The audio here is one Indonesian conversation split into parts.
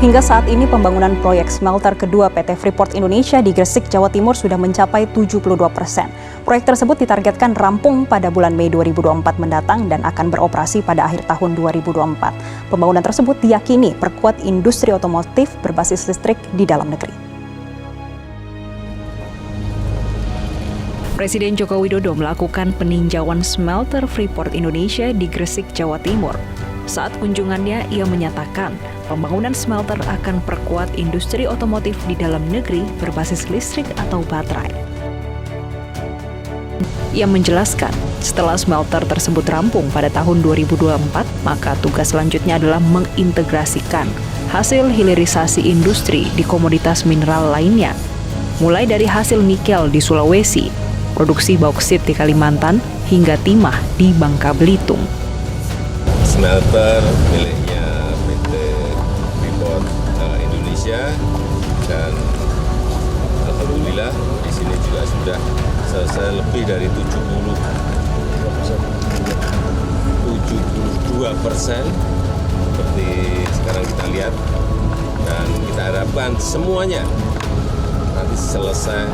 Hingga saat ini pembangunan proyek smelter kedua PT Freeport Indonesia di Gresik, Jawa Timur sudah mencapai 72%. Proyek tersebut ditargetkan rampung pada bulan Mei 2024 mendatang dan akan beroperasi pada akhir tahun 2024. Pembangunan tersebut diyakini perkuat industri otomotif berbasis listrik di dalam negeri. Presiden Joko Widodo melakukan peninjauan smelter Freeport Indonesia di Gresik, Jawa Timur. Saat kunjungannya, ia menyatakan pembangunan smelter akan perkuat industri otomotif di dalam negeri berbasis listrik atau baterai. Ia menjelaskan, setelah smelter tersebut rampung pada tahun 2024, maka tugas selanjutnya adalah mengintegrasikan hasil hilirisasi industri di komoditas mineral lainnya, mulai dari hasil nikel di Sulawesi, produksi bauksit di Kalimantan, hingga timah di Bangka Belitung. Smelter miliknya PT Freeport Indonesia dan alhamdulillah di sini juga sudah selesai lebih dari 72% seperti sekarang kita lihat, dan kita harapkan semuanya nanti selesai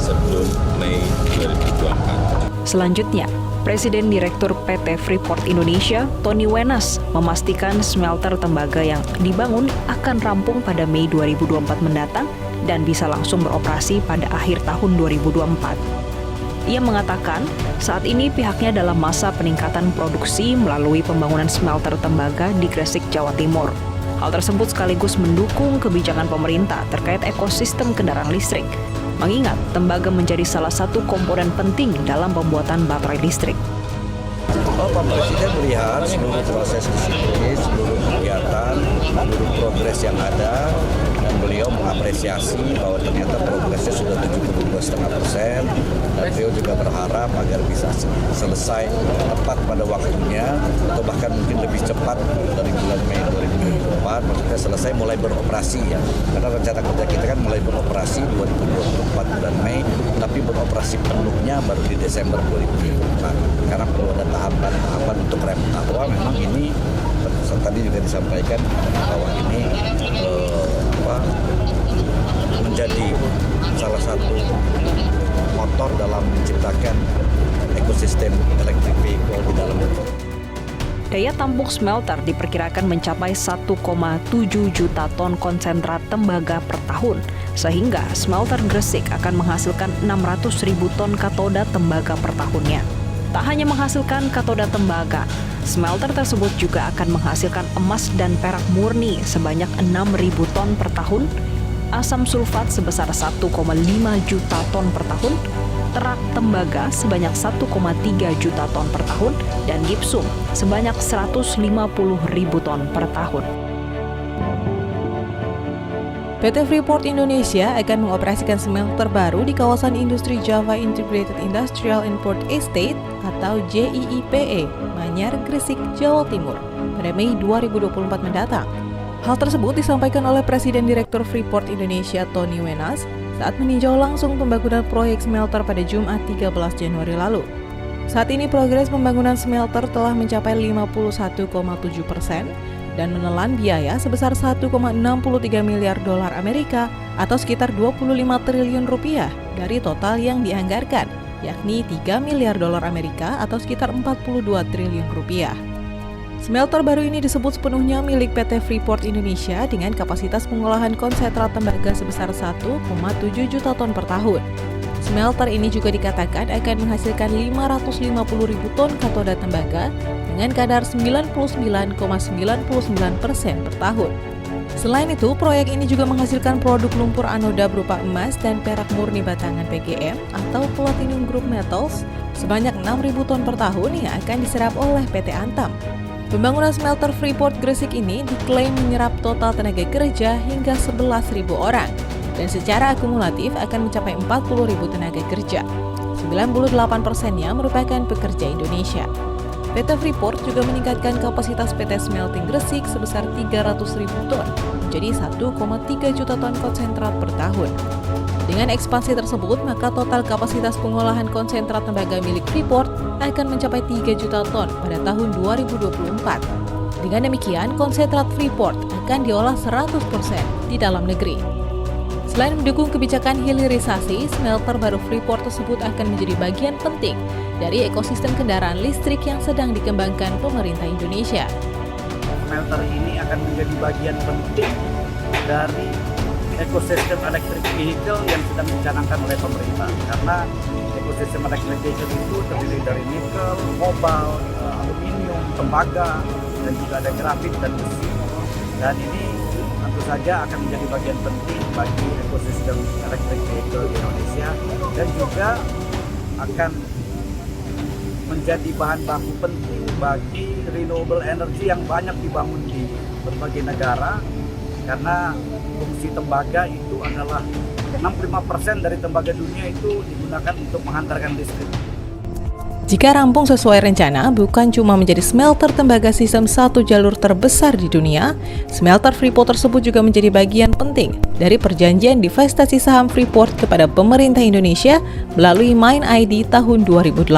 sebelum Mei 2024. Selanjutnya, Presiden Direktur PT Freeport Indonesia, Tony Wenas, memastikan smelter tembaga yang dibangun akan rampung pada Mei 2024 mendatang dan bisa langsung beroperasi pada akhir tahun 2024. Ia mengatakan, saat ini pihaknya dalam masa peningkatan produksi melalui pembangunan smelter tembaga di Gresik, Jawa Timur. Hal tersebut sekaligus mendukung kebijakan pemerintah terkait ekosistem kendaraan listrik, mengingat tembaga menjadi salah satu komponen penting dalam pembuatan baterai listrik. Pak Presiden melihat seluruh proses di sini, seluruh kegiatan, seluruh progres yang ada, dan beliau mengapresiasi bahwa ternyata progresnya sudah 72,5%, dan beliau juga berharap agar bisa selesai tepat pada waktunya, atau bahkan mungkin lebih cepat dari bulan Mei 2024, maksudnya selesai mulai beroperasi ya, karena rencana kerja kita kan mulai beroperasi 2024 bulan Mei, tapi beroperasi penuhnya baru di Desember 2024, karena perlu ada tahapan untuk rem bahwa memang ini tadi juga disampaikan bahwa ini menjadi salah satu motor dalam menciptakan ekosistem elektrik vehicle di dalam negeri. Daya tampung smelter diperkirakan mencapai 1,7 juta ton konsentrat tembaga per tahun, sehingga smelter Gresik akan menghasilkan 600.000 ton katoda tembaga per tahunnya. Tak hanya menghasilkan katoda tembaga, smelter tersebut juga akan menghasilkan emas dan perak murni sebanyak 6.000 ton per tahun, asam sulfat sebesar 1,5 juta ton per tahun, terak tembaga sebanyak 1,3 juta ton per tahun, dan gipsum sebanyak 150.000 ton per tahun. PT Freeport Indonesia akan mengoperasikan smelter baru di kawasan industri Java Integrated Industrial and Port Estate atau JIIPE, Manyar, Gresik, Jawa Timur pada Mei 2024 mendatang. Hal tersebut disampaikan oleh Presiden Direktur Freeport Indonesia Tony Wenas saat meninjau langsung pembangunan proyek smelter pada Jumat 13 Januari lalu. Saat ini progres pembangunan smelter telah mencapai 51,7% dan menelan biaya sebesar 1,63 miliar dolar Amerika atau sekitar 25 triliun rupiah dari total yang dianggarkan, yakni 3 miliar dolar Amerika atau sekitar 42 triliun rupiah. Smelter baru ini disebut sepenuhnya milik PT Freeport Indonesia dengan kapasitas pengolahan konsentrat tembaga sebesar 1,7 juta ton per tahun. Smelter ini juga dikatakan akan menghasilkan 550.000 ton katoda tembaga dengan kadar 99,99% per tahun. Selain itu, proyek ini juga menghasilkan produk lumpur anoda berupa emas dan perak murni batangan PGM atau Platinum Group Metals sebanyak 6.000 ton per tahun yang akan diserap oleh PT Antam. Pembangunan smelter Freeport Gresik ini diklaim menyerap total tenaga kerja hingga 11.000 orang dan secara akumulatif akan mencapai 40.000 tenaga kerja. 98%-nya merupakan pekerja Indonesia. PT Freeport juga meningkatkan kapasitas PT Smelting Gresik sebesar 300.000 ton menjadi 1,3 juta ton konsentrat per tahun. Dengan ekspansi tersebut, maka total kapasitas pengolahan konsentrat tembaga milik Freeport akan mencapai 3 juta ton pada tahun 2024. Dengan demikian, konsentrat Freeport akan akan diolah 100% di dalam negeri. Selain mendukung kebijakan hilirisasi, smelter baru Freeport tersebut akan menjadi bagian penting dari ekosistem kendaraan listrik yang sedang dikembangkan pemerintah Indonesia. Smelter ini akan menjadi bagian penting dari ekosistem electric vehicle yang sedang dicanangkan oleh pemerintah. Karena ekosistem electric vehicle itu terdiri dari nikel, kobalt, aluminium, tembaga, dan juga ada grafit dan besi. Dan ini tentu saja akan menjadi bagian penting bagi ekosistem electric vehicle di Indonesia dan juga akan menjadi bahan baku penting bagi renewable energy yang banyak dibangun di berbagai negara, karena fungsi tembaga itu adalah 65% dari tembaga dunia itu digunakan untuk menghantarkan listrik. Jika rampung sesuai rencana, bukan cuma menjadi smelter tembaga sistem satu jalur terbesar di dunia, smelter Freeport tersebut juga menjadi bagian penting dari perjanjian divestasi saham Freeport kepada pemerintah Indonesia melalui Main ID tahun 2018.